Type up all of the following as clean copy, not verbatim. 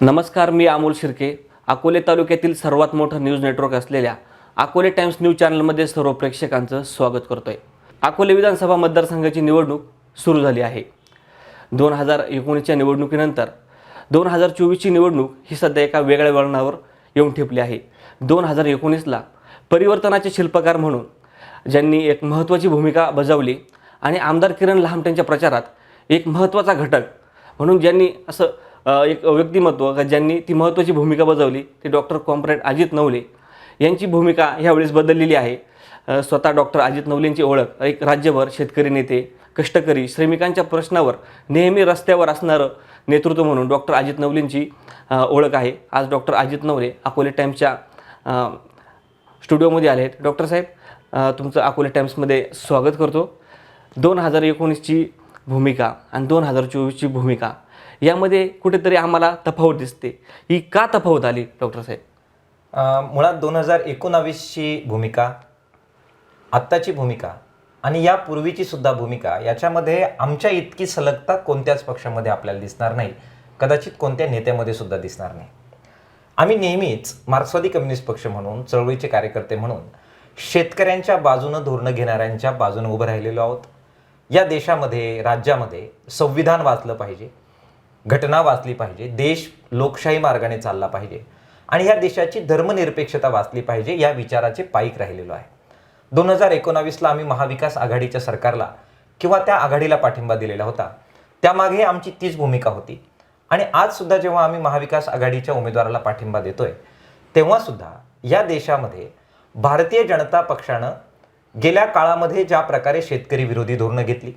नमस्कार, मी अमोल शिर्के. अकोले तालुक्यातील सर्वात मोठं न्यूज नेटवर्क असलेल्या अकोले टाइम्स न्यूज चॅनलमध्ये सर्व प्रेक्षकांचं स्वागत करतोय. अकोले विधानसभा मतदारसंघाची निवडणूक सुरू झाली आहे. 2019च्या निवडणुकीनंतर 2024ची निवडणूक ही सध्या एका वेगळ्या वळणावर येऊन ठेपली आहे. 2019ला परिवर्तनाचे शिल्पकार म्हणून ज्यांनी एक महत्त्वाची भूमिका बजावली आणि आमदार किरण लहामटेंच्या प्रचारात एक महत्त्वाचा घटक म्हणून ज्यांनी असं एक व्यक्तिमत्व का ज्यांनी ती महत्त्वाची भूमिका बजावली ते डॉक्टर कॉम्रेड अजित नवले यांची भूमिका ह्यावेळेस बदललेली आहे. स्वतः डॉक्टर अजित नवलेंची ओळख एक राज्यभर शेतकरी नेते, कष्टकरी, श्रमिकांच्या प्रश्नावर नेहमी रस्त्यावर असणारं नेतृत्व म्हणून डॉक्टर अजित नवलेंची ओळख आहे. आज डॉक्टर अजित नवले अकोले टाइम्सच्या स्टुडिओमध्ये आले आहेत. डॉक्टर साहेब, तुमचं अकोले टाइम्समध्ये स्वागत करतो. 2019ची भूमिका आणि 2024ची भूमिका यामध्ये कुठेतरी आम्हाला तफावत दिसते. ही का तफावत आली डॉक्टर साहेब? मुळात 2019ची भूमिका, आत्ताची भूमिका आणि यापूर्वीची सुद्धा भूमिका याच्यामध्ये आमच्या इतकी सलगता कोणत्याच पक्षामध्ये आपल्याला दिसणार नाही, कदाचित कोणत्या नेत्यामध्ये सुद्धा दिसणार नाही. आम्ही नेहमीच मार्क्सवादी कम्युनिस्ट पक्ष म्हणून, चळवळीचे कार्यकर्ते म्हणून शेतकऱ्यांच्या बाजूनं धोरणं घेणाऱ्यांच्या बाजूनं उभं राहिलेलो आहोत. या देशामध्ये, राज्यामध्ये संविधान वाचलं पाहिजे, घटना वाचली पाहिजे, देश लोकशाही मार्गाने चालला पाहिजे आणि ह्या देशाची धर्मनिरपेक्षता वाचली पाहिजे, या विचाराचे पाईक राहिलेलो आहे. 2019ला आम्ही महाविकास आघाडीच्या सरकारला किंवा त्या आघाडीला पाठिंबा दिलेला होता. त्यामागे आमची तीच भूमिका होती आणि आज सुद्धा जेव्हा आम्ही महाविकास आघाडीच्या उमेदवाराला पाठिंबा देतोय तेव्हा सुद्धा या देशामध्ये भारतीय जनता पक्षानं गेल्या काळामध्ये ज्या प्रकारे शेतकरी विरोधी धोरणं घेतली,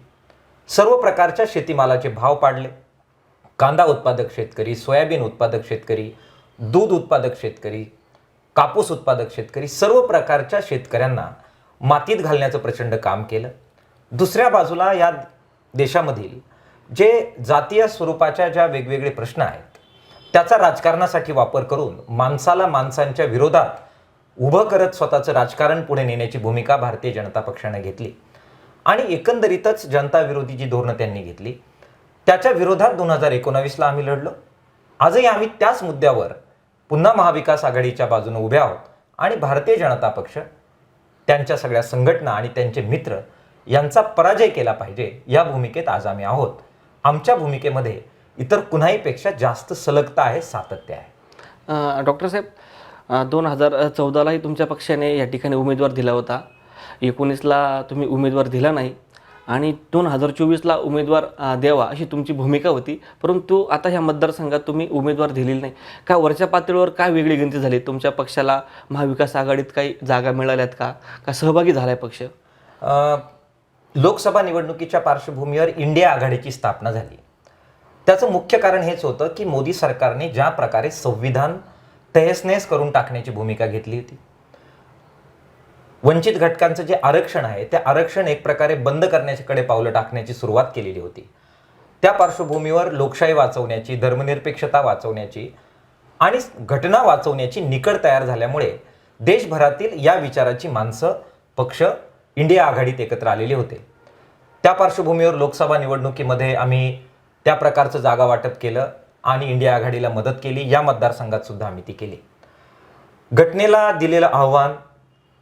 सर्व प्रकारच्या शेतीमालाचे भाव पाडले, कांदा उत्पादक शेतकरी, सोयाबीन उत्पादक शेतकरी, दूध उत्पादक शेतकरी, कापूस उत्पादक शेतकरी, सर्व प्रकारच्या शेतकऱ्यांना मातीत घालण्याचं प्रचंड काम केलं. दुसऱ्या बाजूला या देशामधील जे जातीय स्वरूपाच्या ज्या वेगवेगळे प्रश्न आहेत त्याचा राजकारणासाठी वापर करून माणसाला माणसांच्या विरोधात उभं करत स्वतःचं राजकारण पुढे नेण्याची भूमिका भारतीय जनता पक्षाने घेतली आणि एकंदरीतच जनताविरोधी जी धोरणं त्यांनी घेतली त्याच्या विरोधात 2019ला आम्ही लढलो. आजही आम्ही त्याच मुद्द्यावर पुन्हा महाविकास आघाडीच्या बाजूने उभे आहोत आणि भारतीय जनता पक्ष, त्यांच्या सगळ्या संघटना आणि त्यांचे मित्र यांचा पराजय केला पाहिजे, या भूमिकेत आज आम्ही आहोत. आमच्या भूमिकेमध्ये इतर कुणाहीपेक्षा जास्त सलगता आहे, सातत्य आहे. डॉक्टर साहेब, 2014लाही तुमच्या पक्षाने या ठिकाणी उमेदवार दिला होता. 19ला तुम्ही उमेदवार दिला नाही आणि 2024ला उमेदवार द्यावा अशी तुमची भूमिका होती. परंतु आता ह्या मतदारसंघात तुम्ही उमेदवार दिलेली नाही. का वरच्या पातळीवर काय वेगळी गणती झाली? तुमच्या पक्षाला महाविकास आघाडीत काही जागा मिळाल्यात का सहभागी झालाय पक्ष? लोकसभा निवडणुकीच्या पार्श्वभूमीवर इंडिया आघाडीची स्थापना झाली. त्याचं मुख्य कारण हेच होतं की मोदी सरकारने ज्या प्रकारे संविधान तहस-नहस करून टाकण्याची भूमिका घेतली होती, वंचित घटकांचं जे आरक्षण आहे ते आरक्षण एक प्रकारे बंद करण्याकडे पावलं टाकण्याची सुरुवात केलेली होती. त्या पार्श्वभूमीवर लोकशाही वाचवण्याची, धर्मनिरपेक्षता वाचवण्याची आणि घटना वाचवण्याची निकड तयार झाल्यामुळे देशभरातील या विचाराची माणसं, पक्ष इंडिया आघाडीत एकत्र आलेले होते. त्या पार्श्वभूमीवर लोकसभा निवडणुकीमध्ये आम्ही त्या प्रकारचं जागा वाटप केलं आणि इंडिया आघाडीला मदत केली. या मतदारसंघात सुद्धा आम्ही ती केली. घटनेला दिलेलं आव्हान,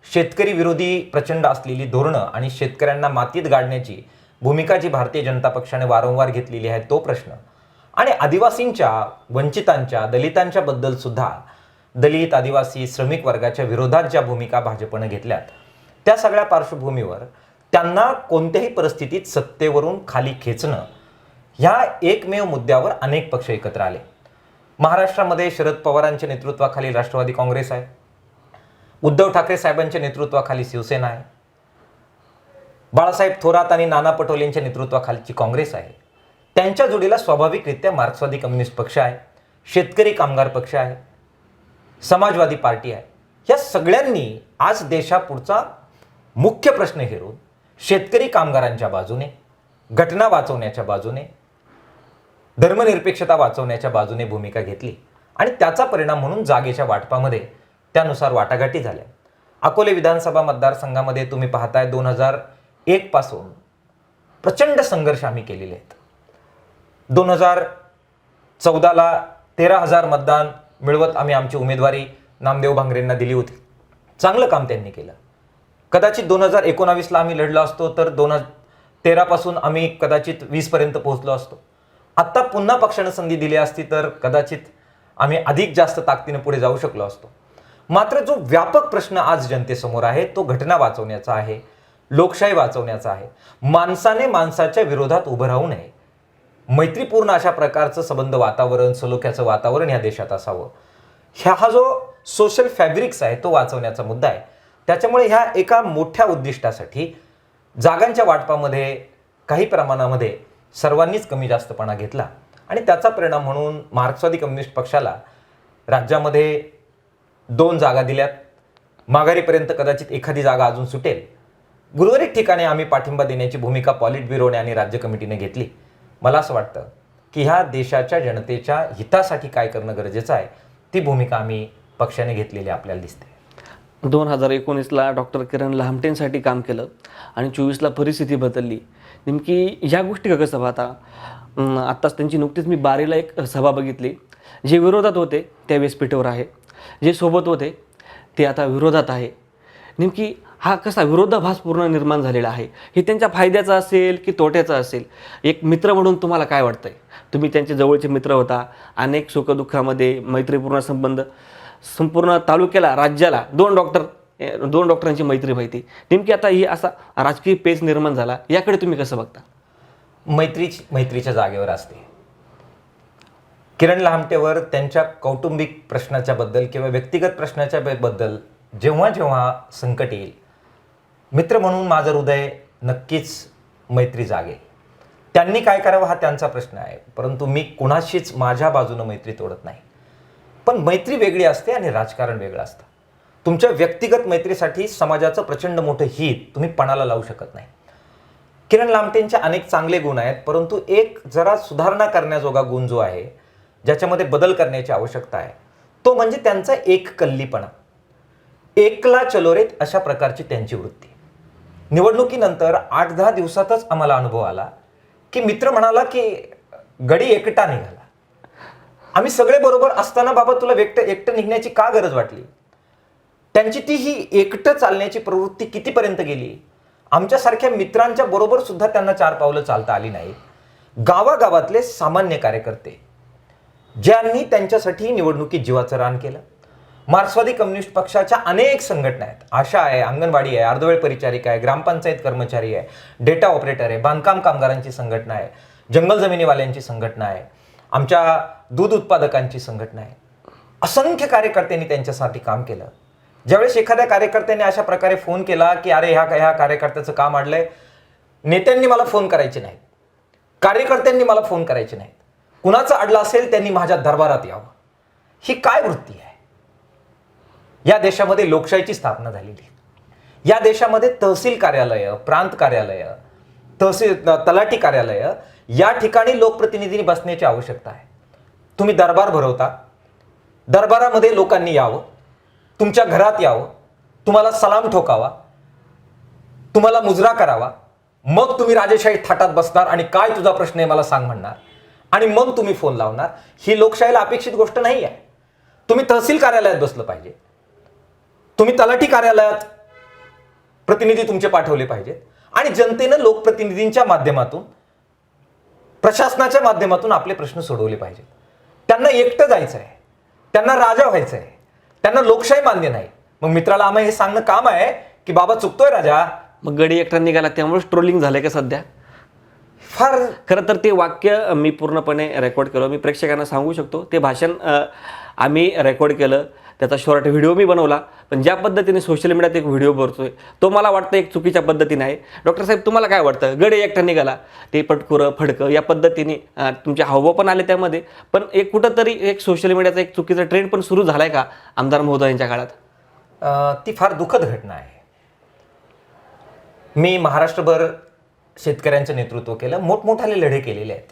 शेतकरी विरोधी प्रचंड असलेली धोरणं आणि शेतकऱ्यांना मातीत गाडण्याची भूमिका जी भारतीय जनता पक्षाने वारंवार घेतलेली आहे तो प्रश्न आणि आदिवासींच्या, वंचितांच्या, दलितांच्या बद्दल सुद्धा दलित, आदिवासी, श्रमिक वर्गाच्या विरोधात ज्या भूमिका भाजपनं घेतल्यात त्या सगळ्या पार्श्वभूमीवर त्यांना कोणत्याही परिस्थितीत सत्तेवरून खाली खेचणं, ह्या एकमेव मुद्द्यावर अनेक पक्ष एकत्र आले. महाराष्ट्रामध्ये शरद पवारांच्या नेतृत्वाखाली राष्ट्रवादी काँग्रेस आहे, उद्धव ठाकरे साहेबांच्या नेतृत्वाखाली शिवसेना आहे, बाळासाहेब थोरात आणि नाना पटोलेंच्या नेतृत्वाखालीची काँग्रेस आहे, त्यांच्या जोडीला स्वाभाविकरित्या मार्क्सवादी कम्युनिस्ट पक्ष आहे, शेतकरी कामगार पक्ष आहे, समाजवादी पार्टी आहे. या सगळ्यांनी आज देशापुढचा मुख्य प्रश्न हेरून शेतकरी कामगारांच्या बाजूने, घटना वाचवण्याच्या बाजूने, धर्मनिरपेक्षता वाचवण्याच्या बाजूने भूमिका घेतली आणि त्याचा परिणाम म्हणून जागेच्या वाटपामध्ये त्यानुसार वाटाघाटी झाल्या. अकोले विधानसभा मतदारसंघामध्ये तुम्ही पाहताय 2001 पासून प्रचंड संघर्ष आम्ही केलेले आहेत. 2014ला 13,000 मतदान मिळवत आम्ही आमची उमेदवारी नामदेव भांगरेंना दिली होती. चांगलं काम त्यांनी केलं. कदाचित 2019ला आम्ही लढलो असतो तर 2013 पासून आम्ही कदाचित 20 पर्यंत पोहोचलो असतो. आत्ता पुन्हा पक्षानं संधी दिली असती तर कदाचित आम्ही अधिक जास्त ताकदीने पुढे जाऊ शकलो असतो. मात्र जो व्यापक प्रश्न आज जनतेसमोर आहे तो घटना वाचवण्याचा आहे, लोकशाही वाचवण्याचा आहे. माणसाने माणसाच्या विरोधात उभं राहू नये. मैत्रीपूर्ण अशा प्रकारचं संबंध वातावरण, सलोख्याचं वातावरण या देशात असावं. हा जो सोशल फॅब्रिक्स आहे तो वाचवण्याचा मुद्दा आहे. त्याच्यामुळे ह्या एका मोठ्या उद्दिष्टासाठी जागांच्या वाटपामध्ये काही प्रमाणामध्ये सर्वांनीच कमी जास्तपणा घेतला आणि त्याचा परिणाम म्हणून मार्क्सवादी कम्युनिस्ट पक्षाला राज्यामध्ये 2 जागा दिल्यात. माघारीपर्यंत कदाचित एखादी जागा अजून सुटेल. उर्वरित ठिकाणी आम्ही पाठिंबा देण्याची भूमिका पॉलिट ब्युरोने आणि राज्य कमिटीने घेतली. मला असं वाटतं की ह्या देशाच्या जनतेच्या हितासाठी काय करणं गरजेचं आहे ती भूमिका आम्ही पक्षाने घेतलेली आपल्याला दिसते. 2019ला डॉक्टर किरण लहामटेंसाठी काम केलं आणि 24ला परिस्थिती बदलली. नेमकी ह्या गोष्टी कसं पाहता? आत्ताच त्यांची नुकतीच मी बारीला एक सभा बघितली. जे विरोधात होते त्या व्यासपीठावर आहे, जे सोबत होते ते आता विरोधात आहे. नेमकी हा कसा विरोधाभास पूर्ण निर्माण झालेला आहे? हे त्यांच्या फायद्याचा असेल की तोट्याचा असेल? एक मित्र म्हणून तुम्हाला काय वाटतंय? तुम्ही त्यांचे जवळचे मित्र होता. अनेक सुखदुःखामध्ये मैत्रीपूर्ण संबंध, संपूर्ण तालुक्याला, राज्याला 2 डॉक्टरांची मैत्री माहिती. नेमकी आता ही असा राजकीय पेच निर्माण झाला, याकडे तुम्ही कसं बघता? मैत्रीच्या जागेवर असते. किरण लहामटेवर त्यांच्या कौटुंबिक प्रश्नाच्या बद्दल किंवा व्यक्तिगत प्रश्नाच्या बद्दल जेव्हा जेव्हा संकट येईल, मित्र म्हणून माझं हृदय नक्कीच मैत्री जागेल. त्यांनी काय करावं हा त्यांचा प्रश्न आहे, परंतु मी कुणाशीच माझ्या बाजूनं मैत्री तोडत नाही. पण मैत्री वेगळी असते आणि राजकारण वेगळं असतं. तुमच्या व्यक्तिगत मैत्रीसाठी समाजाचं प्रचंड मोठं हित तुम्ही पणाला लावू शकत नाही. किरण लहामटेंचे अनेक चांगले गुण आहेत, परंतु एक जरा सुधारणा करण्याजोगा गुण जो आहे, ज्याच्यामध्ये बदल करण्याची आवश्यकता आहे, तो म्हणजे त्यांचा एककल्लीपणा. एकला चलो रे अशा प्रकारची त्यांची वृत्ती. निवडणुकीनंतर 8-10 दिवसातच आम्हाला अनुभव आला की मित्र म्हणाला की गडी एकटा निघाला. आम्ही सगळे बरोबर असताना बाबा तुला एकटं निघण्याची का गरज वाटली? त्यांची ती ही एकटं चालण्याची प्रवृत्ती कितीपर्यंत गेली? आमच्यासारख्या मित्रांच्या बरोबर सुद्धा त्यांना 4 पावलं चालता आली नाही. गावागावातले सामान्य कार्यकर्ते ज्यांनी त्यांच्यासाठी निवडणुकीत जीवाचं रान केलं. मार्क्सवादी कम्युनिस्ट पक्षाच्या अनेक संघटना आहेत. आशा आहे, अंगणवाडी आहे, अर्धवेळ परिचारिका आहे, ग्रामपंचायत कर्मचारी आहे, डेटा ऑपरेटर आहे, बांधकाम कामगारांची संघटना आहे, जंगल जमिनीवाल्यांची संघटना आहे, आमच्या दूध उत्पादकांची संघटना आहे. असंख्य कार्यकर्त्यांनी त्यांच्यासाठी काम केलं. ज्यावेळेस एखाद्या कार्यकर्त्याने अशा प्रकारे फोन केला की अरे ह्या कार्यकर्त्याचं काम अडलंय, नेत्यांनी मला फोन करायचे नाहीत, कार्यकर्त्यांनी मला फोन करायचे नाहीत, कुणाचं अडलं असेल त्यांनी माझ्या दरबारात यावं. ही काय वृत्ती आहे? या देशामध्ये लोकशाहीची स्थापना झालेली. या देशामध्ये तहसील कार्यालय, प्रांत कार्यालय, तलाठी कार्यालय या ठिकाणी लोकप्रतिनिधींनी बसण्याची आवश्यकता आहे. तुम्ही दरबार भरवता, दरबारामध्ये लोकांनी यावं, तुमच्या घरात यावं, तुम्हाला सलाम ठोकावा, तुम्हाला मुजरा करावा, मग तुम्ही राजेशाही थाटात बसणार आणि काय तुझा प्रश्न आहे मला सांग म्हणणार आणि मग तुम्ही फोन लावणार. ही लोकशाहीला अपेक्षित गोष्ट नाही आहे. तुम्ही तहसील कार्यालयात बसलं पाहिजे, तुम्ही तलाठी कार्यालयात प्रतिनिधी तुमचे पाठवले पाहिजेत आणि जनतेनं लोकप्रतिनिधींच्या माध्यमातून, प्रशासनाच्या माध्यमातून आपले प्रश्न सोडवले पाहिजेत. त्यांना एकटं जायचं आहे, त्यांना राजा व्हायचं आहे, त्यांना लोकशाही मान्य नाही. मग मित्राला आम्ही हे सांगणं काम आहे की बाबा चुकतोय राजा. मग गडी एकटा निघाला त्यामुळेच ट्रोलिंग झालंय का सध्या? फार खरं तर ते वाक्य मी पूर्णपणे रेकॉर्ड केलं. मी प्रेक्षकांना सांगू शकतो ते भाषण आम्ही रेकॉर्ड केलं, त्याचा शॉर्ट व्हिडिओ मी बनवला. पण ज्या पद्धतीने सोशल मीडियात एक व्हिडिओ भरतोय तो मला वाटतं एक चुकीच्या पद्धतीने आहे. डॉक्टर साहेब तुम्हाला काय वाटतं? गडे एकटा निघाला, ते पटकुरं फडकं या पद्धतीने तुमचे हावभाव पण आले त्यामध्ये, पण एक कुठंतरी एक सोशल मीडियाचा एक चुकीचा ट्रेंड पण सुरू झालाय का आमदार महोदयांच्या काळात? ती फार दुःखद घटना आहे. मी महाराष्ट्रभर शेतकऱ्यांचं नेतृत्व केलं, मोठमोठाले लढे केलेले आहेत,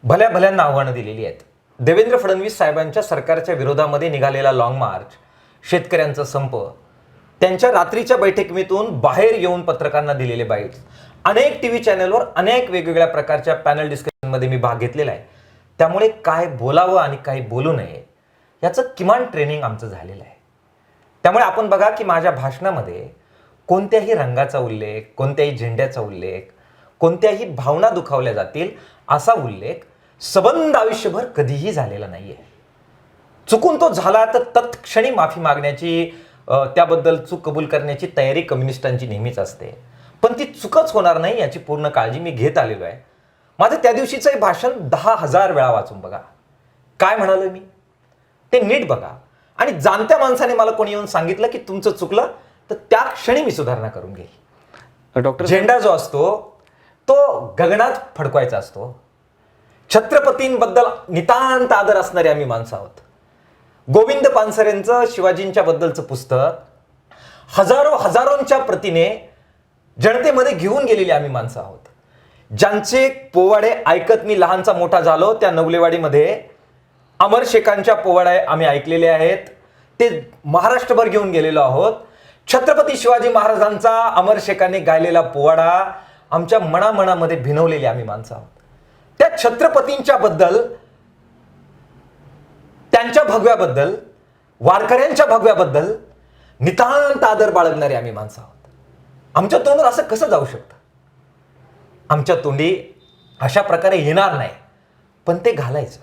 भल्या भल्यांना आव्हानं दिलेली आहेत. देवेंद्र फडणवीस साहेबांच्या सरकारच्या विरोधामध्ये निघालेला लॉंग मार्च, शेतकऱ्यांचा संप, त्यांच्या रात्रीच्या बैठकीतून बाहेर येऊन पत्रकारांना दिलेले बाईट्स, अनेक टीव्ही चॅनलवर अनेक वेगवेगळ्या प्रकारच्या पॅनल डिस्कशनमध्ये मी भाग घेतलेला आहे. त्यामुळे काय बोलावं आणि काय बोलू नये याचं किमान ट्रेनिंग आमचं झालेलं आहे. त्यामुळे आपण बघा की माझ्या भाषणामध्ये कोणत्याही रंगाचा उल्लेख, कोणत्याही झेंड्याचा उल्लेख, कोणत्याही भावना दुखावल्या जातील असा उल्लेख सबंध आयुष्यभर कधीही झालेला नाहीये. चुकून तो झाला तर तत्क्षणी माफी मागण्याची, त्याबद्दल चूक कबूल करण्याची तयारी कम्युनिस्टांची नेहमीच असते. पण ती चूकच होणार नाही याची पूर्ण काळजी मी घेत आलेलो आहे. माझं त्या दिवशीचं भाषण 10,000 वेळा वाचून बघा. काय म्हणालो मी ते नीट बघा. आणि जाणत्या माणसाने मला कोणी येऊन सांगितलं की तुमचं चुकलं तर त्या क्षणी मी सुधारणा करून घेईल. डॉक्टर झेंडा जो असतो तो गगनात फडकवायचा असतो. छत्रपतींबद्दल नितांत आदर असणारे आम्ही माणसं आहोत. गोविंद पानसरेंचं शिवाजींच्या बद्दलचं पुस्तक हजारोंच्या प्रतीने जनतेमध्ये घेऊन गेलेली आम्ही माणसं आहोत. ज्यांचे पोवाडे ऐकत मी लहानचा मोठा झालो, त्या नवलेवाडीमध्ये अमर शेखांच्या पोवाडे आम्ही ऐकलेले आहेत, ते महाराष्ट्रभर घेऊन गेलेलो आहोत. छत्रपती शिवाजी महाराजांचा अमर शेखांनी गायलेला पोवाडा आमच्या मनामध्ये भिनवलेली आम्ही माणसं आहोत. त्या छत्रपतींच्या बद्दल, त्यांच्या भगव्याबद्दल, वारकऱ्यांच्या भगव्याबद्दल नितांत आदर बाळगणारे आम्ही माणसं आहोत. आमच्या तोंडून असं कसं जाऊ शकतं? आमच्या तोंडी अशा प्रकारे येणार नाही, पण ते घालायचं,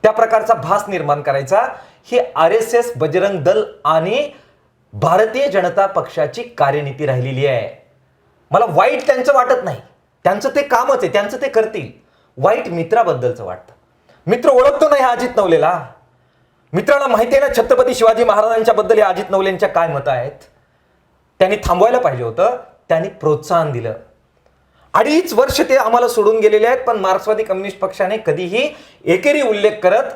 त्या प्रकारचा भास निर्माण करायचा ही RSS, बजरंग दल आणि भारतीय जनता पक्षाची कार्यनीती राहिलेली आहे. मला वाईट त्यांचं वाटत नाही, त्यांचं ते कामच आहे, त्यांचं ते करतील. वाईट मित्राबद्दलचं वाटतं. मित्र ओळखतो नाही हा अजित नवलेला. मित्राला माहिती आहे ना छत्रपती शिवाजी महाराजांच्या बद्दल या अजित नवलेंच्या काय मतं आहेत. त्यांनी थांबवायला पाहिजे होतं, त्यांनी प्रोत्साहन दिलं. 2.5 वर्ष ते आम्हाला सोडून गेलेले आहेत, पण मार्क्सवादी कम्युनिस्ट पक्षाने कधीही एकेरी उल्लेख करत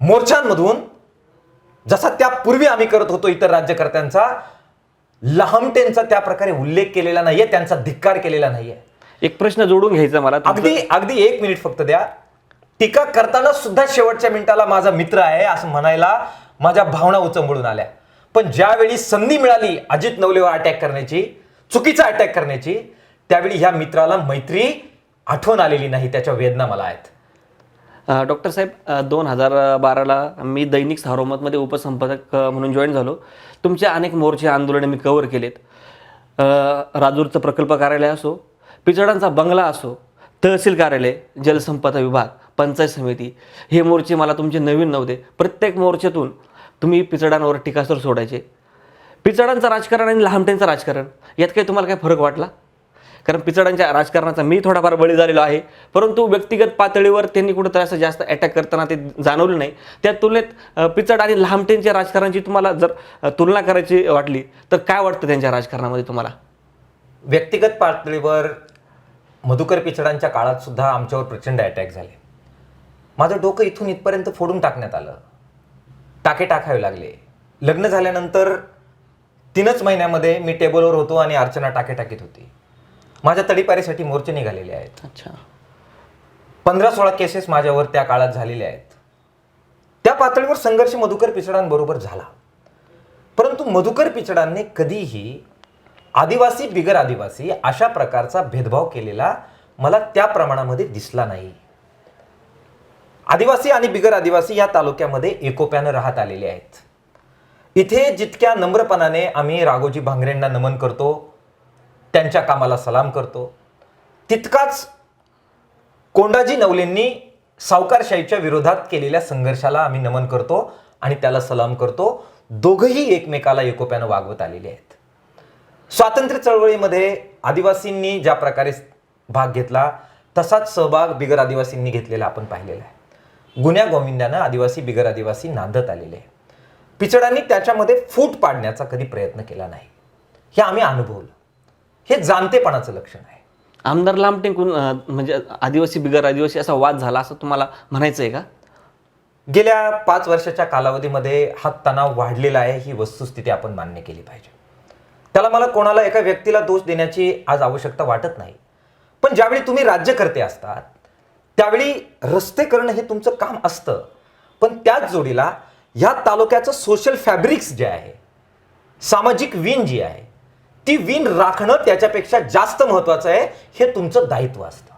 मोर्चांमधून, जसा त्यापूर्वी आम्ही करत होतो इतर राज्यकर्त्यांचा, लहामटेंचा त्या प्रकारे उल्लेख केलेला नाहीये, त्यांचा धिक्कार केलेला नाहीये. एक प्रश्न जोडून घ्यायचा मला. अगदी 1 मिनिट फक्त द्या. टीका करताना सुद्धा शेवटच्या मिनिटाला माझा मित्र आहे असं म्हणायला माझ्या भावना उचंबळून आल्या. पण ज्यावेळी संधी मिळाली अजित नवलेवर अटॅक करण्याची, चुकीचा अटॅक करण्याची, त्यावेळी ह्या मित्राला मैत्री आठवण आलेली नाही. त्याच्या वेदना मला आहेत. डॉक्टर साहेब, 2012ला मी दैनिक सारोमतमध्ये उपसंपादक म्हणून जॉईन झालो. तुमचे अनेक मोर्चे आंदोलने मी कव्हर केलेत. राजूरचं प्रकल्प कार्यालय असो, पिचडांचा बंगला असो, तहसील कार्यालय, जलसंपदा विभाग, पंचायत समिती, हे मोर्चे मला तुमचे नवीन नव्हते. प्रत्येक मोर्चातून तुम्ही पिचडांवर टीकास्त्र सोडायचे. पिचडांचं राजकारण आणि लहामटेंचं राजकारण यात काही तुम्हाला काय फरक वाटला? कारण पिचडांच्या राजकारणाचा मी थोडाफार बळी झालेलो आहे, परंतु व्यक्तिगत पातळीवर त्यांनी कुठंतरी असं जास्त अटॅक करताना ते जाणवलं नाही. त्या तुलनेत पिचड आणि लहामटेंच्या राजकारणाची तुम्हाला जर तुलना करायची वाटली तर काय वाटतं त्यांच्या राजकारणामध्ये तुम्हाला? व्यक्तिगत पातळीवर मधुकर पिचडांच्या काळात सुद्धा आमच्यावर प्रचंड अटॅक झाले. माझं डोकं इथून इथपर्यंत फोडून टाकण्यात आलं, टाके टाकावे लागले. लग्न झाल्यानंतर 3च महिन्यामध्ये मी टेबलवर होतो आणि अर्चना टाके टाकीत होती. माझ्या तडीपारीसाठी मोर्चे निघालेले आहेत. अच्छा. 15-16 केसेस माझ्यावर त्या काळात झालेल्या आहेत. त्या पातळीवर संघर्ष मधुकर पिचडांबरोबर झाला. परंतु मधुकर पिचडांनी कधीही आदिवासी बिगर आदिवासी अशा प्रकारचा भेदभाव केलेला मला त्या प्रमाणामध्ये दिसला नाही. आदिवासी आणि बिगर आदिवासी या तालुक्यामध्ये एकोप्यानं राहत आलेले आहेत. इथे जितक्या नम्रपणाने आम्ही राघोजी भांगरेंना नमन करतो, त्यांच्या कामाला सलाम करतो, तितकाच कोंडाजी नवलेंनी सावकारशाहीच्या विरोधात केलेल्या संघर्षाला आम्ही नमन करतो आणि त्याला सलाम करतो. दोघंही एकमेकाला एकोप्यानं वागवत आलेले आहेत. स्वातंत्र्य चळवळीमध्ये आदिवासींनी ज्या प्रकारे भाग घेतला तसाच सहभाग बिगर आदिवासींनी घेतलेला आपण पाहिलेला आहे. गुन्ह्या गोविंद्यानं आदिवासी बिगर आदिवासी नांदत आलेले आहे. पिचडांनी त्याच्यामध्ये फूट पाडण्याचा कधी प्रयत्न केला नाही, हे आम्ही अनुभवलं. हे जाणतेपणाचं लक्षण आहे. आमदार लामटे म्हणजे आदिवासी बिगर आदिवासी असा वाद झाला असं तुम्हाला म्हणायचं आहे का? गेल्या 5 वर्षाच्या कालावधीमध्ये हा तणाव वाढलेला आहे, ही वस्तुस्थिती आपण मान्य केली पाहिजे. त्याला मला कोणाला एका व्यक्तीला दोष देण्याची आज आवश्यकता वाटत नाही. पण ज्यावेळी तुम्ही राज्यकर्ते असतात त्यावेळी रस्ते करणं हे तुमचं काम असतं. पण त्याच जोडीला ह्या तालुक्याचं सोशल फॅब्रिक्स जे आहे, सामाजिक वीण जी आहे, ती वीण राखणं त्याच्यापेक्षा जास्त महत्त्वाचं आहे. हे तुमचं दायित्व असतं.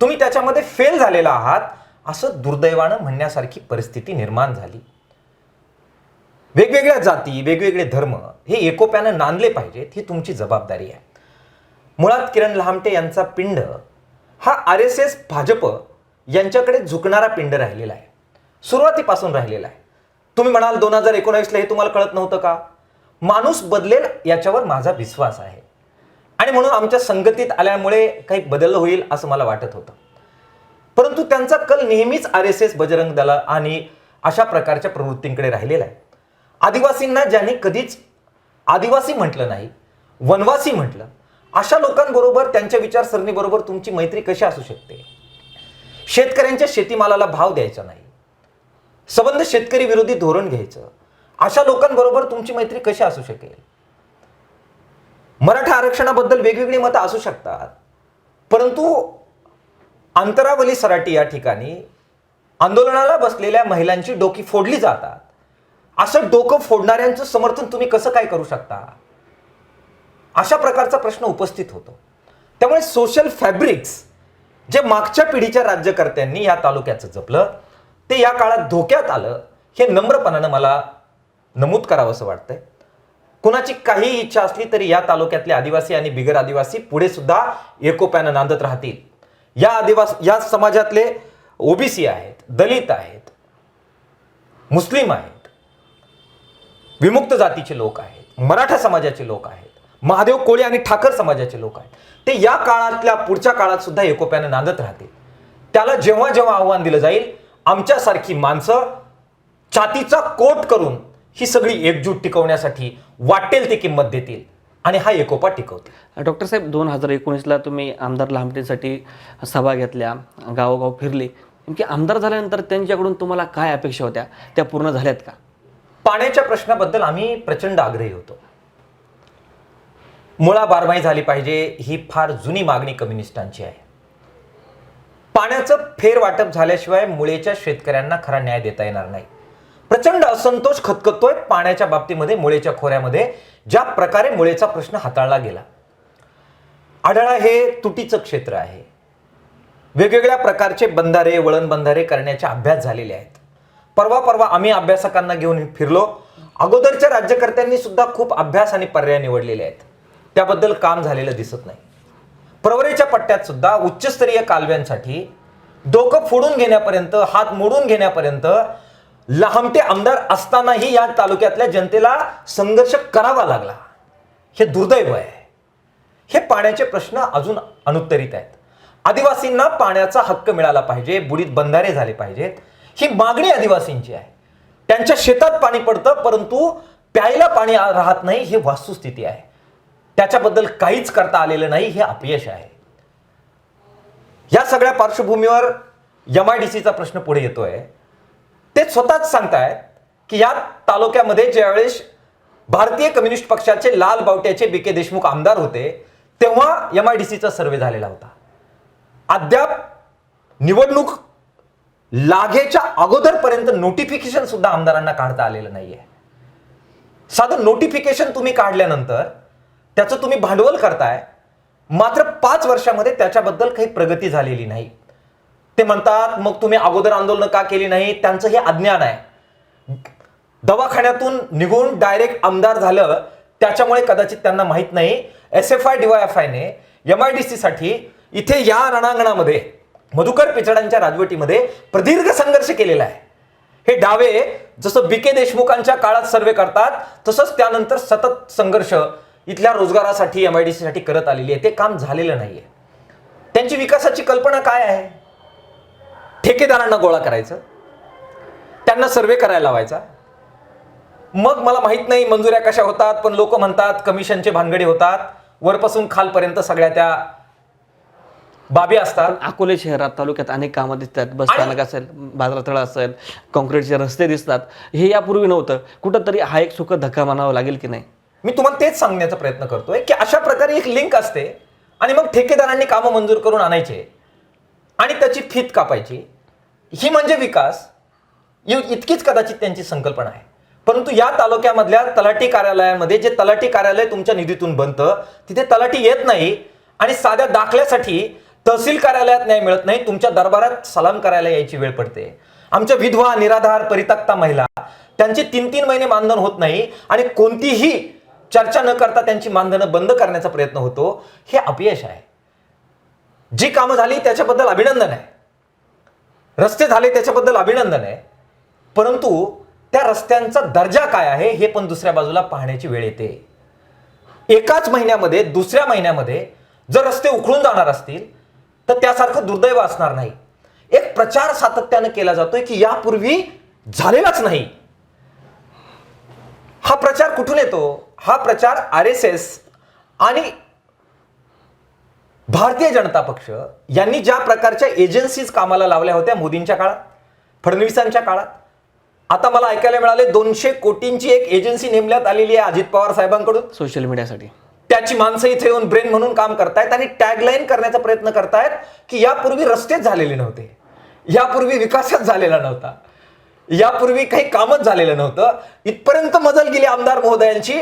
तुम्ही त्याच्यामध्ये फेल झालेला आहात असं दुर्दैवानं म्हणण्यासारखी परिस्थिती निर्माण झाली. वेगवेगळ्या जाती, वेगवेगळे धर्म हे एकोप्यानं नांदले पाहिजेत, ही तुमची जबाबदारी आहे. मुळात किरण लहामटे यांचा पिंड हा RSS भाजप यांच्याकडे झुकणारा पिंड राहिलेला आहे, सुरुवातीपासून राहिलेला आहे. तुम्ही म्हणाल 2019ला हे तुम्हाला कळत नव्हतं का? माणूस बदलेल याच्यावर माझा विश्वास आहे आणि म्हणून आमच्या संगतीत आल्यामुळे काही बदल होईल असं मला वाटत होतं. परंतु त्यांचा कल नेहमीच RSS, बजरंग दल आणि अशा प्रकारच्या प्रवृत्तींकडे राहिलेला आहे. आदिवासींना ज्यांनी कधीच आदिवासी म्हटलं नाही, वनवासी म्हटलं, अशा लोकांबरोबर, त्यांच्या विचारसरणीबरोबर तुमची मैत्री कशी असू शकते? शेतकऱ्यांच्या शेतीमालाला भाव द्यायचा नाही, सबंध शेतकरी विरोधी धोरण घ्यायचं, अशा लोकांबरोबर तुमची मैत्री कशी असू शकेल? मराठा आरक्षणाबद्दल वेगवेगळी मतं असू शकतात, परंतु अंतरावली सराटी या ठिकाणी आंदोलनाला बसलेल्या महिलांची डोकी फोडली जातात. असं डोकं फोडणाऱ्यांचं समर्थन तुम्ही कसं काय करू शकता? अशा प्रकारचा प्रश्न उपस्थित होतो. त्यामुळे सोशल फॅब्रिक्स जे मागच्या पिढीच्या राज्यकर्त्यांनी या तालुक्याचं जपलं ते या काळात धोक्यात आलं, हे नम्रपणानं मला नमूद करावंसं वाटतंय. कुणाची काही इच्छा असली तरी या तालुक्यातले आदिवासी आणि बिगर आदिवासी पुढे सुद्धा एकोप्यानं नांदत राहतील. या समाजातले OBC आहेत, दलित आहेत, मुस्लिम आहेत, विमुक्त जातीचे लोक आहेत, मराठा समाजाचे लोक आहेत, महादेव कोळी आणि ठाकर समाजाचे लोक आहेत, ते या काळातल्या पुढच्या काळात सुद्धा एकोप्यानं नांदत राहतील. त्याला जेव्हा जेव्हा आव्हान दिलं जाईल, आमच्यासारखी माणसं छातीचा कोट करून ही सगळी एकजूट टिकवण्यासाठी वाटेल ती किंमत देतील आणि हा एकोपा टिकवतील. डॉक्टर साहेब, 2019ला तुम्ही आमदार लहामटेसाठी सभा घेतल्या, गावोगाव फिरले. नेमकी आमदार झाल्यानंतर त्यांच्याकडून तुम्हाला काय अपेक्षा होत्या, त्या पूर्ण झाल्यात का? पाण्याच्या प्रश्नाबद्दल आम्ही प्रचंड आग्रही होतो. मुळा बारमाही झाली पाहिजे ही फार जुनी मागणी कम्युनिस्टांची आहे. पाण्याचं फेर वाटप झाल्याशिवाय मुळेच्या शेतकऱ्यांना खरा न्याय देता येणार नाही. प्रचंड असंतोष खतखततोय पाण्याच्या बाबतीमध्ये. मुळेच्या खोऱ्यामध्ये ज्या प्रकारे मुळेचा प्रश्न हाताळला गेला, आढळा हे तुटीचं क्षेत्र आहे. वेगवेगळ्या प्रकारचे बंधारे, वळण बंधारे करण्याचे अभ्यास झालेले आहेत. परवा आम्ही अभ्यासकांना घेऊन फिरलो. अगोदरच्या राज्यकर्त्यांनी सुद्धा खूप अभ्यास आणि पर्याय निवडलेले आहेत, त्याबद्दल काम झालेलं दिसत नाही. प्रवरेच्या पट्ट्यात सुद्धा उच्चस्तरीय कालव्यांसाठी डोकं फोडून घेण्यापर्यंत, हात मोडून घेण्यापर्यंत लहामटे आमदार असतानाही या तालुक्यातल्या जनतेला संघर्ष करावा लागला. हे दुर्दैव आहे. हे पाण्याचे प्रश्न अजून अनुत्तरित आहेत. आदिवासींना पाण्याचा हक्क मिळाला पाहिजे, बुडीत बंधारे झाले पाहिजेत, ही मागणी आदिवासींची आहे. त्यांच्या शेतात पाणी पडतं परंतु प्यायला पाणी राहत नाही, ही वस्तुस्थिती आहे. त्याच्याबद्दल काहीच करता आलेलं नाही, हे अपयश आहे. या सगळ्या पार्श्वभूमीवर MIDCचा प्रश्न पुढे येतोय. ते स्वतःच सांगतायत की या तालुक्यामध्ये ज्यावेळेस भारतीय कम्युनिस्ट पक्षाचे लाल बावट्याचे BK देशमुख आमदार होते तेव्हा MIDCचा सर्वे झालेला होता. अद्याप निवडणूक लागेच्या अगोदरपर्यंत नोटिफिकेशन सुद्धा आमदारांना काढता आलेलं नाहीये. साधं नोटिफिकेशन तुम्ही काढल्यानंतर त्याचं तुम्ही भांडवल करताय, मात्र 5 वर्षामध्ये त्याच्याबद्दल काही प्रगती झालेली नाही. ते म्हणतात मग तुम्ही अगोदर आंदोलन का केली नाही? त्यांचं हे अज्ञान आहे. दवाखान्यातून निघून डायरेक्ट आमदार झालं त्याच्यामुळे कदाचित त्यांना माहित नाही SFI DYFI ने MIDC साठी इथे या रणांगणामध्ये मधुकर पिचडांच्या राजवटीमध्ये प्रदीर्घ संघर्ष केलेला आहे. हे डावे जसं BK देशमुखांच्या काळात सर्वे करतात तसंच त्यानंतर सतत संघर्ष इथल्या रोजगारासाठी MIDC साठी करत आलेली आहे. ते काम झालेलं नाहीये. त्यांची विकासाची कल्पना काय आहे? ठेकेदारांना गोळा करायचं, त्यांना सर्वे करायला लावायचा, मग मला माहित नाही मंजुऱ्या कशा होतात, पण लोक म्हणतात कमिशनचे भानगडे होतात, वरपासून खालपर्यंत सगळ्या त्या बाबी असतात. अकोले शहरात, तालुक्यात अनेक कामं दिसतात. बस स्थानक असेल, बाजारतळ असेल, कॉन्क्रीटचे रस्ते दिसतात. हे यापूर्वी नव्हतं. कुठंतरी हा एक सुख धक्का मानावा लागेल की नाही? मी तुम्हाला तेच सांगण्याचा प्रयत्न करतोय की अशा प्रकारे एक लिंक असते आणि मग ठेकेदारांनी कामं मंजूर करून आणायचे आणि त्याची फीत कापायची. ही म्हणजे विकास. इतकीच कदाचित त्यांची संकल्पना आहे. परंतु या तालुक्यामधल्या तलाठी कार्यालयामध्ये जे तलाठी कार्यालय तुमच्या निधीतून बनतं तिथे तलाठी येत नाही आणि साध्या दाखल्यासाठी तहसील कार्यालयात न्याय मिळत नाही, तुमच्या दरबारात सलाम करायला यायची वेळ पडते. आमच्या विधवा, निराधार, परित्यक्ता महिला, त्यांचे 3-3 महिने मानधन होत नाही आणि कोणतीही चर्चा न करता त्यांची मानधनं बंद करण्याचा प्रयत्न होतो. हे अपयश आहे. जी कामं झाली त्याच्याबद्दल अभिनंदन आहे, रस्ते झाले त्याच्याबद्दल अभिनंदन आहे, परंतु त्या रस्त्यांचा दर्जा काय आहे हे पण दुसऱ्या बाजूला पाहण्याची वेळ येते. एकाच महिन्यामध्ये दुसऱ्या महिन्यामध्ये जर रस्ते उखळून जाणार असतील तर त्यासारखं दुर्दैव असणार नाही. एक प्रचार सातत्यानं केला जातोय की यापूर्वी झालेलाच नाही. हा प्रचार कुठून येतो? हा प्रचार RSS आणि भारतीय जनता पक्ष यांनी ज्या प्रकारच्या एजन्सीज कामाला लावल्या होत्या मोदींच्या काळात, फडणवीसांच्या काळात, आता मला ऐकायला मिळाले 200 कोटींची एक एजन्सी नेमण्यात आलेली आहे अजित पवार साहेबांकडून सोशल मीडियासाठी. त्याची माणसं इथे येऊन ब्रेन म्हणून काम करतायत आणि टॅगलाईन करण्याचा प्रयत्न करतायत की यापूर्वी रस्तेच झालेले नव्हते, यापूर्वी विकासच झालेला नव्हता, यापूर्वी काही कामच झालेलं नव्हतं. इथपर्यंत मजल गेली आमदार महोदयांची.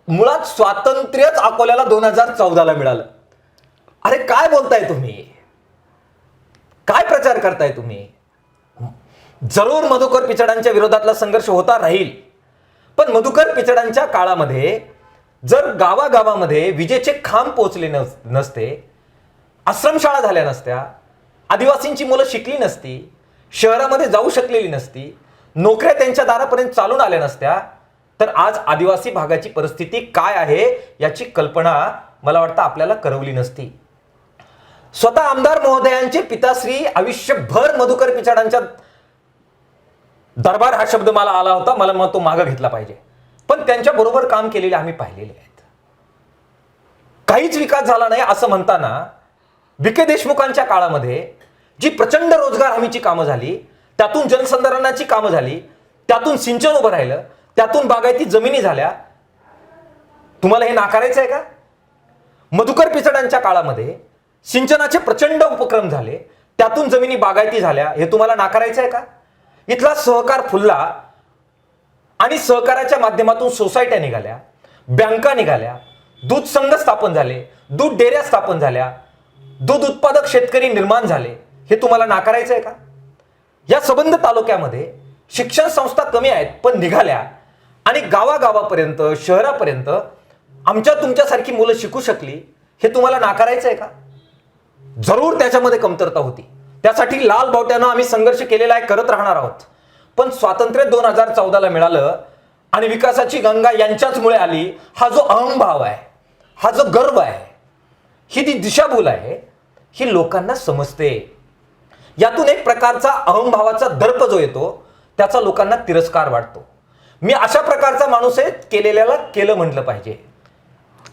मुळात स्वातंत्र्यच अकोल्याला 2014ला मिळालं. अरे काय बोलताय तुम्ही? काय प्रचार करताय तुम्ही? जरूर मधुकर पिचडांच्या विरोधातला संघर्ष होता राहील, पण मधुकर पिचडांच्या काळामध्ये जर गावागावामध्ये विजेचे खांब पोहोचले नसते, आश्रमशाळा झाल्या नसत्या, आदिवासींची मुलं शिकली नसती, शहरामध्ये जाऊ शकलेली नसती, नोकऱ्या त्यांच्या दारापर्यंत चालून आल्या नसत्या, तर आज आदिवासी भागाची परिस्थिती काय आहे याची कल्पना मला वाटतं आपल्याला करवली नसती. स्वतः आमदार महोदयांचे पिताश्री आयुष्यभर मधुकर पिचडांच्या दरबार हा शब्द मला आला होता, मला मग तो मागं घेतला पाहिजे, पण त्यांच्या बरोबर काम केलेले आम्ही पाहिलेले आहेत. काहीच विकास झाला नाही असं म्हणताना विखे देशमुखांच्या काळामध्ये जी प्रचंड रोजगार हमीची कामं झाली, त्यातून जलसंधारणाची कामं झाली, त्यातून सिंचन उभं राहिलं, त्यातून बागायती जमिनी झाल्या, तुम्हाला हे नाकारायचं आहे का? मधुकर पिचडांच्या काळामध्ये सिंचनाचे प्रचंड उपक्रम झाले, त्यातून जमिनी बागायती झाल्या, हे तुम्हाला नाकारायचं आहे का? इथला सहकार फुलला आणि सहकाराच्या माध्यमातून सोसायट्या निघाल्या, बँका निघाल्या, दूध संघ स्थापन झाले, दूध डेऱ्या स्थापन झाल्या, दूध उत्पादक शेतकरी निर्माण झाले, हे तुम्हाला नाकारायचं आहे का? या संबंध तालुक्यामध्ये शिक्षण संस्था कमी आहेत पण निघाल्या आणि गावागावापर्यंत, शहरापर्यंत आमच्या तुमच्यासारखी मुलं शिकू शकली, हे तुम्हाला नाकारायचं आहे का? जरूर त्याच्यामध्ये कमतरता होती, त्यासाठी लाल बावट्यानं आम्ही संघर्ष केलेला आहे, करत राहणार आहोत. पण स्वातंत्र्य 2014ला मिळालं आणि विकासाची गंगा यांच्याचमुळे आली. हा जो अहंभाव आहे, हा जो गर्व आहे, ही जी दिशाभूल आहे, ही लोकांना समजते. यातून एक प्रकारचा अहंभावाचा दर्प जो येतो त्याचा लोकांना तिरस्कार वाटतो. मी अशा प्रकारचा माणूस आहे, केलेल्याला केलं म्हटलं पाहिजे.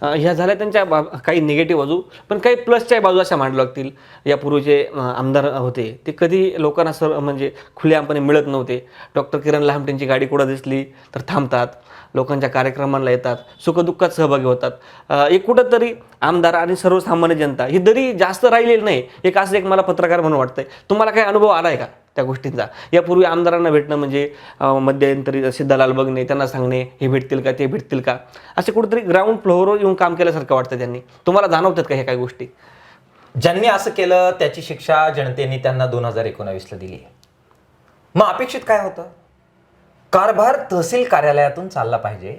ह्या झाल्या त्यांच्या काही निगेटिव्ह बाजू, पण काही प्लसच्या बाजू अशा मांडल्या लागतील. यापूर्वीचे आमदार होते ते कधी लोकांना म्हणजे खुलेआमपणे मिळत नव्हते. डॉक्टर किरण लहामटेंची गाडी कुठं दिसली तर थांबतात, लोकांच्या कार्यक्रमांना येतात, सुखदुःखात सहभागी होतात. एक कुठंतरी आमदार आणि सर्वसामान्य जनता ही दरी जास्त राहिलेली नाही. असं एक मला पत्रकार म्हणून वाटतंय. तुम्हाला काही अनुभव आला आहे का त्या गोष्टींचा? यापूर्वी आमदारांना भेटणं म्हणजे मध्यंतरी सिद्धालाल बघणे, त्यांना सांगणे हे भेटतील का, ते भेटतील का, असे कुठेतरी ग्राउंड फ्लोअरवर येऊन काम केल्यासारखं वाटतं त्यांनी. तुम्हाला जाणवतात का हे काही गोष्टी? ज्यांनी असं केलं त्याची शिक्षा जनतेने त्यांना 2019ला दिली. मग अपेक्षित काय होतं? कारभार तहसील कार्यालयातून चालला पाहिजे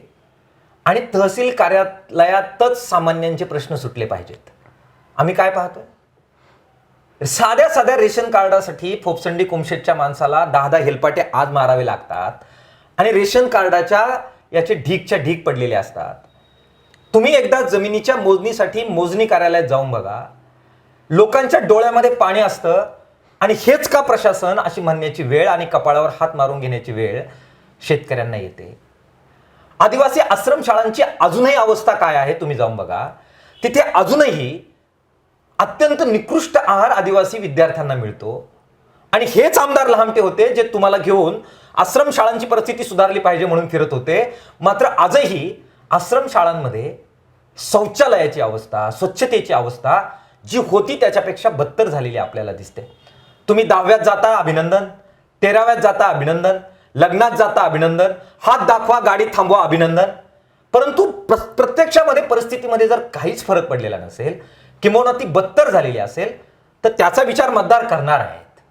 आणि तहसील कार्यालयातच सामान्यांचे प्रश्न सुटले पाहिजेत. आम्ही काय पाहतोय? साध्या साध्या रेशन कार्डासाठी फोपसंडी कुमशेटच्या माणसाला 10 हेलपाटे आज मारावे लागतात आणि रेशन कार्डाच्या याचे ढीकच्या ढीक पडलेले असतात. तुम्ही एकदा जमिनीच्या मोजणीसाठी मोजणी कार्यालयात जाऊन बघा, लोकांच्या डोळ्यामध्ये पाणी असतं आणि हेच का प्रशासन अशी म्हणण्याची वेळ आणि कपाळावर हात मारून घेण्याची वेळ शेतकऱ्यांना येते. आदिवासी आश्रमशाळांची अजूनही अवस्था काय आहे तुम्ही जाऊन बघा. तिथे अजूनही अत्यंत निकृष्ट आहार आदिवासी विद्यार्थ्यांना मिळतो आणि हेच आमदार लहामटे होते जे तुम्हाला घेऊन आश्रमशाळांची परिस्थिती सुधारली पाहिजे म्हणून फिरत होते. मात्र आजही आश्रमशाळांमध्ये शौचालयाची अवस्था, स्वच्छतेची अवस्था जी होती त्याच्यापेक्षा बदतर झालेली आपल्याला दिसते. तुम्ही 10व्यात जाता अभिनंदन, 13व्यात जाता अभिनंदन, लग्नात जाता अभिनंदन, हात दाखवा, गाडी थांबवा अभिनंदन. परंतु प्रत्यक्षामध्ये परिस्थितीमध्ये जर काहीच फरक पडलेला नसेल, किंवा ती बदतर झालेली असेल, तर त्याचा विचार मतदार करणार आहेत.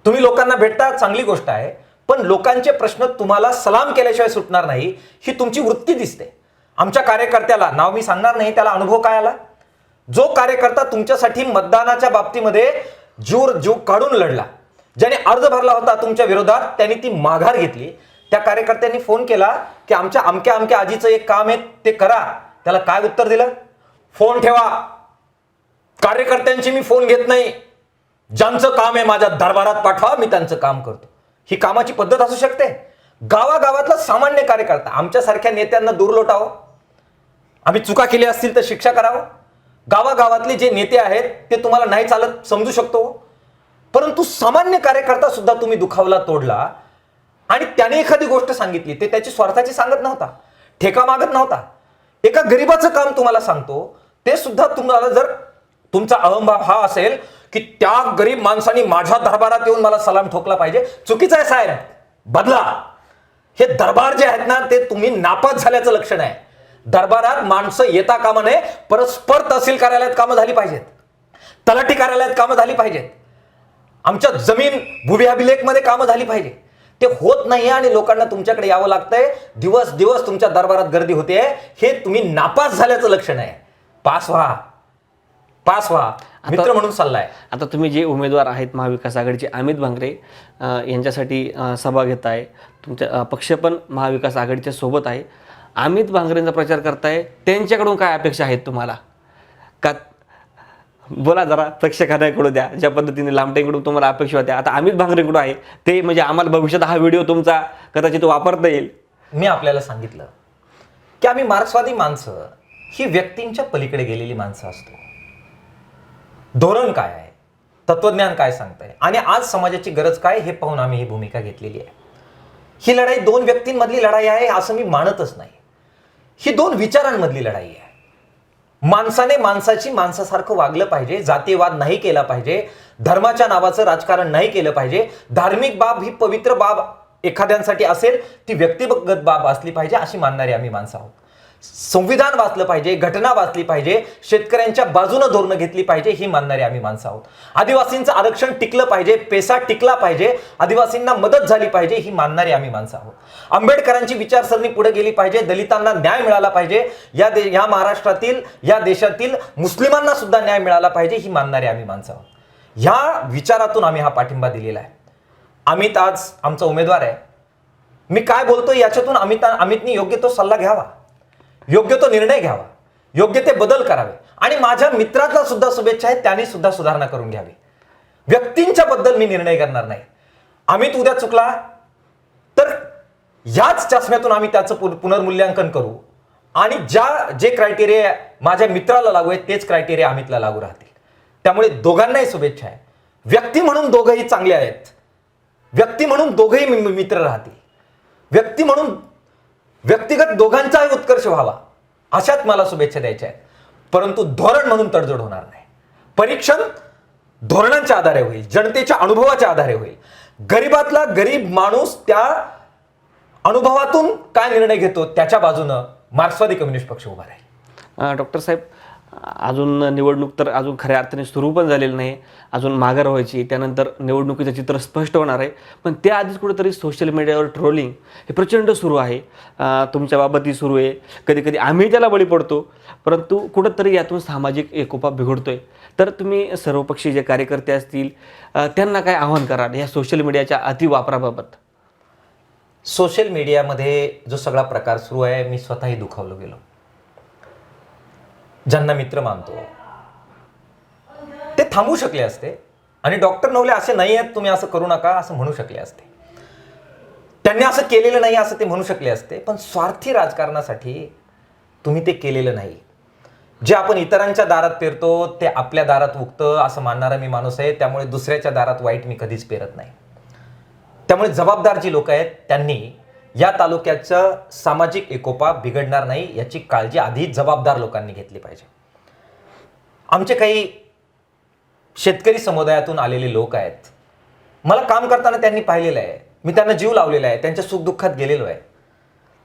तुम्ही लोकांना भेटता, चांगली गोष्ट आहे, पण लोकांचे प्रश्न तुम्हाला सलाम केल्याशिवाय सुटणार नाही ही तुमची वृत्ती दिसते. आमच्या कार्यकर्त्याला, नाव मी सांगणार नाही, त्याला अनुभव काय आला. जो कार्यकर्ता तुमच्यासाठी मतदानाच्या बाबतीमध्ये जीव काढून लढला, ज्याने अर्ज भरला होता तुमच्या विरोधात, त्यांनी ती माघार घेतली. त्या कार्यकर्त्यांनी फोन केला की आमच्या अमक्या अमक्या आजीचं एक काम आहे ते करा. त्याला काय उत्तर दिलं? फोन ठेवा, कार्यकर्त्यांची मी फोन घेत नाही, ज्यांचं काम आहे माझ्या दरबारात पाठवा, मी त्यांचं काम करतो. ही कामाची पद्धत असू शकते? गावागावातला सामान्य कार्यकर्ता आमच्यासारख्या नेत्यांना दूर लोटावं, आम्ही चुका केल्या असतील तर शिक्षा करावं. गावागावातले जे नेते आहेत ते तुम्हाला नाही चालत समजू शकतो, परंतु सामान्य कार्यकर्ता सुद्धा तुम्ही दुखावला, तोडला. आणि त्याने एखादी गोष्ट सांगितली, ते त्याची स्वार्थाची सांगत नव्हता, ठेका मागत नव्हता. एका गरीबाचं काम तुम्हाला सांगतो, ते सुद्धा तुम्हाला, जर तुमचा अहंभाव हा असेल की त्या गरीब माणसाने माझ्या दरबारात येऊन मला सलाम ठोकला पाहिजे, चुकीचं आहे साहेब, बदला. हे दरबार जे आहेत ना, ते तुम्ही नापास झाल्याचं लक्षण आहे. दरबारात माणसं येता कामा नये, परस्पर तहसील कार्यालयात कामं झाली पाहिजेत, तलाठी कार्यालयात कामं झाली पाहिजेत, आमच्या जमीन भूविअभिलेखमध्ये कामं झाली पाहिजे. ते होत नाही आणि लोकांना तुमच्याकडे यावं लागतंय, दिवस दिवस तुमच्या दरबारात गर्दी होते. हे तुम्ही नापास झाल्याचं लक्षण आहे. पास व्हा, पास व्हा, मित्र म्हणून सल्ला आहे. आता तुम्ही जे उमेदवार आहेत महाविकास आघाडीचे, अमित भांगरे यांच्यासाठी सभा घेताय, तुमचा पक्ष पण महाविकास आघाडीच्या सोबत आहे, अमित भांगरेंचा प्रचार करताय, त्यांच्याकडून काय अपेक्षा आहेत तुम्हाला? का बोला जरा, प्रेक्षकांना कळू द्या, ज्या पद्धतीने लांबटेकडून तुम्हाला अपेक्षा होत्या, आता अमित भांगरेकडून आहे ते, म्हणजे आम्हाला भविष्यात हा व्हिडिओ तुमचा कदाचित वापरता येईल. मी आपल्याला सांगितलं की आम्ही मार्क्सवादी माणसं ही व्यक्तींच्या पलीकडे गेलेली माणसं असतो. धोरण काय आहे, तत्वज्ञान काय सांगताय आणि आज समाजाची गरज काय हे पाहून आम्ही ही भूमिका घेतलेली आहे. ही लढाई दोन व्यक्तींमधली लढाई आहे असं मी मानतच नाही. ही दोन विचारांमधली लढाई आहे. माणसाने माणसाची माणसासारखं वागलं पाहिजे, जातीवाद नाही केला पाहिजे, धर्माच्या नावाचं राजकारण नाही केलं पाहिजे. धार्मिक बाब ही पवित्र बाब एखाद्यांसाठी असेल, ती व्यक्तिगत बाब असली पाहिजे अशी मानणारी आम्ही माणसं आहोत. संविधान वाचलं पाहिजे, घटना वाचली पाहिजे, शेतकऱ्यांच्या बाजूने धोरणं घेतली पाहिजे ही मानणारी आम्ही माणसं आहोत. आदिवासींचं आरक्षण टिकलं पाहिजे, पेसा टिकला पाहिजे, आदिवासींना मदत झाली पाहिजे ही मानणारी आम्ही माणसं आहोत. आंबेडकरांची विचारसरणी पुढे गेली पाहिजे, दलितांना न्याय मिळाला पाहिजे, या महाराष्ट्रातील, या देशातील मुस्लिमांना सुद्धा न्याय मिळाला पाहिजे ही मानणारी आम्ही माणसं आहोत. ह्या विचारातून आम्ही हा पाठिंबा दिलेला आहे. अमित आज आमचा उमेदवार आहे. मी काय बोलतोय याच्यातून अमितनी योग्य तो सल्ला घ्यावा, योग्य तो निर्णय घ्यावा, योग्य ते बदल करावे. आणि माझ्या मित्राला सुद्धा शुभेच्छा आहेत, त्यांनी सुद्धा सुधारणा करून घ्यावी. व्यक्तींच्या बद्दल मी निर्णय करणार नाही. अमित उद्या चुकला तर याच चष्म्यातून आम्ही त्याचं पुनर्मूल्यांकन करू आणि जे क्रायटेरिया माझ्या मित्राला लागू आहेत तेच क्रायटेरिया अमितला लागू राहतील. त्यामुळे दोघांनाही शुभेच्छा आहे. व्यक्ती म्हणून दोघंही चांगले आहेत, व्यक्ती म्हणून दोघंही मित्र राहतील, व्यक्ती म्हणून व्यक्तिगत दोघांचाही उत्कर्ष व्हावा अशात मला शुभेच्छा द्यायच्या आहेत. परंतु धोरण म्हणून तडजोड होणार नाही. परीक्षण धोरणांच्या आधारे होईल, जनतेच्या अनुभवाच्या आधारे होईल. गरीबातला गरीब माणूस त्या अनुभवातून काय निर्णय घेतो त्याच्या बाजूनं मार्क्सवादी कम्युनिस्ट पक्ष उभा राहील. डॉक्टर साहेब, अजून निवडणूक तर अजून खऱ्या अर्थाने सुरू पण झालेली नाही, अजून माघार व्हायची, त्यानंतर निवडणुकीचं चित्र स्पष्ट होणार आहे. पण त्याआधीच कुठेतरी सोशल मीडियावर ट्रोलिंग हे प्रचंड सुरू आहे, तुमच्याबाबतही सुरू आहे, कधी कधी आम्ही त्याला बळी पडतो, परंतु कुठंतरी यातून सामाजिक एकोपा बिघडतोय. तर तुम्ही सर्वपक्षीय जे कार्यकर्ते असतील त्यांना काय आवाहन कराल या सोशल मीडियाच्या अतिवापराबाबत? सोशल मीडियामध्ये जो सगळा प्रकार सुरू आहे, मी स्वतःही दुखावलो गेलो. ज्यांना मित्र मानतो ते थांबू शकले असते आणि डॉक्टर नवले असे नाही आहेत, तुम्ही असं करू नका असं म्हणू शकले असते. त्यांनी असं केलेलं नाही असं ते म्हणू शकले असते. पण स्वार्थी राजकारणासाठी तुम्ही ते केलेलं नाही. जे आपण इतरांच्या दारात पेरतो ते आपल्या दारात उगतं असं मानणारा मी माणूस आहे. त्यामुळे दुसऱ्याच्या दारात वाईट मी कधीच पेरत नाही. त्यामुळे जबाबदार जी लोक आहेत त्यांनी या तालुक्याचं सामाजिक एकोपा बिघडणार नाही याची काळजी आधी जबाबदार लोकांनी घेतली पाहिजे. आमचे काही शेतकरी समुदायातून आलेले लोक आहेत, मला काम करताना त्यांनी पाहिलेलं आहे, मी त्यांना जीव लावलेला आहे, त्यांच्या सुखदुःखात गेलेलो आहे.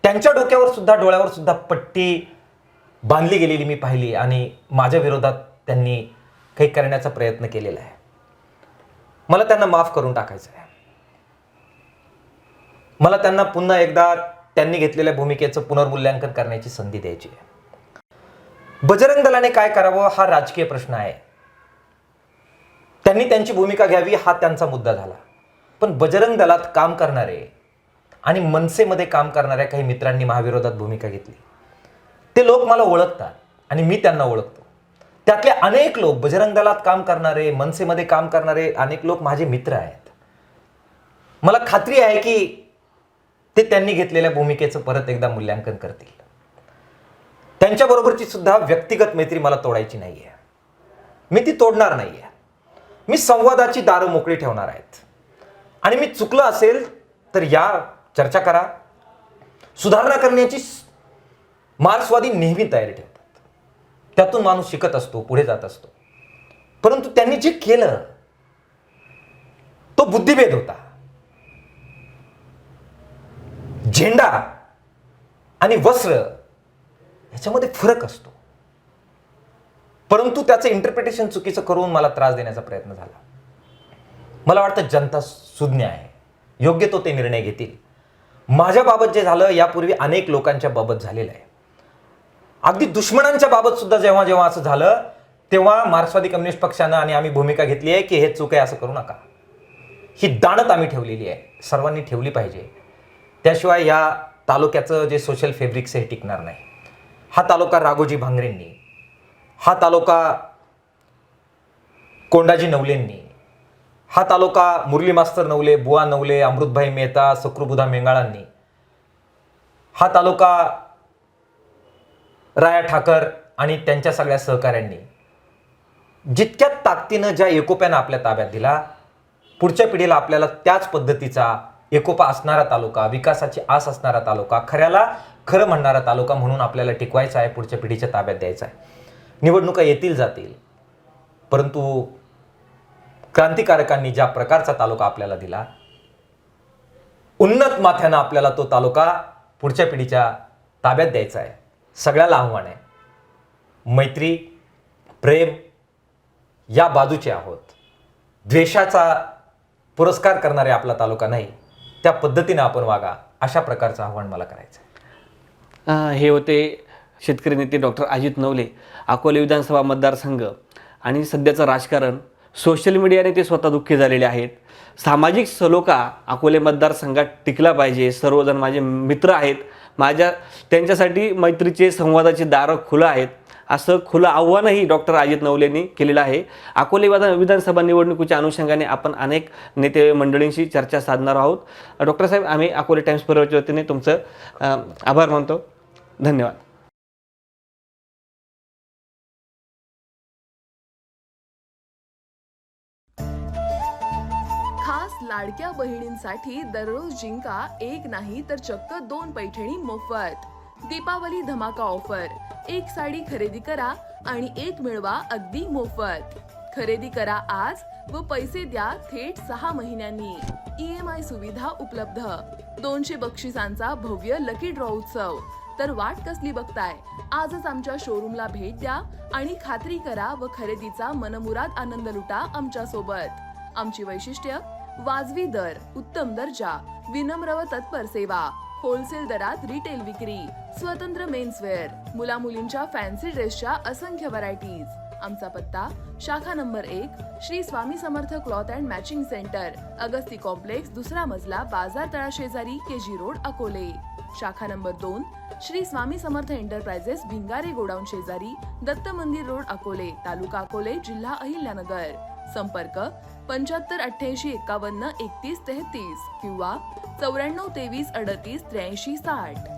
त्यांच्या डोक्यावर सुद्धा, डोळ्यावर सुद्धा पट्टी बांधली गेलेली मी पाहिली आणि माझ्या विरोधात त्यांनी काही करण्याचा प्रयत्न केलेला आहे. मला त्यांना माफ करून टाकायचं आहे. मला त्यांना पुन्हा एकदा त्यांनी घेतलेल्या भूमिकेचं पुनर्मूल्यांकन करण्याची संधी द्यायची आहे. बजरंग दलाने काय करावं हा राजकीय प्रश्न आहे. त्यांनी त्यांची भूमिका घ्यावी हा त्यांचा मुद्दा झाला. पण बजरंग दलात काम करणारे आणि मनसेमध्ये काम करणाऱ्या काही मित्रांनी महाविरोधात भूमिका घेतली. ते लोक मला ओळखतात आणि मी त्यांना ओळखतो. त्यातले अनेक लोक बजरंग दलात काम करणारे, मनसेमध्ये काम करणारे अनेक लोक माझे मित्र आहेत. मला खात्री आहे की ते त्यांनी घेतलेल्या भूमिकेचं परत एकदा मूल्यांकन करतील. त्यांच्याबरोबरची सुद्धा व्यक्तिगत मैत्री मला तोडायची नाहीये. मी ती तोडणार नाहीये. मी संवादाची दारं मोकळी ठेवणार आहेत. आणि मी चुकलं असेल तर या चर्चा करा. सुधारणा करण्याची मार्क्सवादी नेहमी तयारी ठेवतात. त्यातून माणूस शिकत असतो, पुढे जात असतो. परंतु त्यांनी जे केलं तो बुद्धिभेद होता. झेंडा आणि वस्त्र याच्यामध्ये फरक असतो. परंतु त्याचं इंटरप्रिटेशन चुकीचं करून मला त्रास देण्याचा प्रयत्न झाला. मला वाटतं जनता सुज्ञ आहे. योग्य तो ते निर्णय घेतील. माझ्या बाबत जे झालं यापूर्वी अनेक लोकांच्या बाबत झालेलं आहे. अगदी दुश्मनांच्या बाबत सुद्धा जेव्हा जेव्हा असं झालं तेव्हा मार्क्सवादी कम्युनिस्ट पक्षानं आणि आम्ही भूमिका घेतली आहे की हे चूक आहे, असं करू नका. ही दाणत आम्ही ठेवलेली आहे. सर्वांनी ठेवली पाहिजे. त्याशिवाय या तालुक्याचं जे सोशल फेब्रिक्स हे टिकणार नाही. हा तालुका राघोजी भांगरेंनी, हा तालुका कोंडाजी नवलेंनी, हा तालुका मुरली मास्तर नवले, बुवा नवले, अमृतभाई मेहता, सकृबुधा मेंगाळांनी, हा तालुका राया ठाकर आणि त्यांच्या सगळ्या सहकाऱ्यांनी जितक्या ताकदीनं ज्या एकोप्यानं आपल्या ताब्यात दिला, पुढच्या पिढीला आपल्याला त्याच पद्धतीचा एकोपा असणारा तालुका, विकासाची आस असणारा तालुका, खऱ्याला खरं म्हणणारा तालुका म्हणून आपल्याला टिकवायचा आहे, पुढच्या पिढीच्या ताब्यात द्यायचा आहे. निवडणुका येतील जातील, परंतु क्रांतिकारकांनी ज्या प्रकारचा तालुका आपल्याला दिला, उन्नत माथ्यानं आपल्याला तो तालुका पुढच्या पिढीच्या ताब्यात द्यायचा आहे. सगळ्याला आव्हान आहे. मैत्री, प्रेम या बाजूचे आहोत. द्वेषाचा पुरस्कार करणारे आपला तालुका नाही. त्या पद्धतीने आपण वागा, अशा प्रकारचं आव्हान मला करायचं आहे. हे होते शेतकरी नेते डॉक्टर अजित नवले. अकोले विधानसभा मतदारसंघ आणि सध्याचं राजकारण, सोशल मीडियाने ते स्वतः दुःखी झालेले आहेत. सामाजिक सलोखा अकोले मतदारसंघात टिकला पाहिजे. सर्वजण माझे मित्र आहेत. त्यांच्यासाठी मैत्रीचे, संवादाचे दारं खुलं आहेत, असं खुलं आव्हानही डॉक्टर अजित नवलेंनी केलेलं आहे. अकोले विधानसभा निवडणुकीच्या अनुषंगाने आपण अनेक नेते मंडळींशी चर्चा साधणार आहोत. डॉक्टर साहेब, आम्ही अकोले टाइम्स परिवारच्या वतीने तुमचं आभार मानतो. धन्यवाद. खास लाडक्या बहिणींसाठी दररोज जिंका एक नाही तर चक्क 2 पैठणी मोफत. दीपावली धमाका ऑफर. एक साडी खरेदी करा आणि एक मिळवा अगदी मोफत. खरेदी करा आज व पैसे द्या थेट 6 महिन्यांनी. EMI सुविधा उपलब्ध. 200 बक्षिसांचा भव्य लकी ड्रॉ उत्सव. तर वाट कसली बघताय? आजच आमच्या शोरूमला भेट द्या आणि खात्री करा व खरेदीचा मनमुराद आनंद लुटा आमच्या सोबत. आमची वैशिष्ट्य: वाजवी दर, उत्तम दर्जा, विनम्र व तत्पर सेवा, होलसेल दरात रिटेल विक्री, स्वतंत्र मेन्सवेअर, मुलामुलींच्या फॅन्सी ड्रेसच्या असंख्य व्हरायटीज. आमचा पत्ता: शाखा number 1, Shri Swami Samarth cloth and matching centre, Agasti complex, 2रा मजला, बाजार तळाशेजारी, KG रोड, अकोले. शाखा number 2, Shri Swami Samarth enterprises, Bhingare godown शेजारी, दत्त मंदिर रोड, अकोले, तालुका अकोले, जिल्हा अहिल्यानगर. संपर्क: 75 88 51 31 33 किंवा 94 23 38 83 60.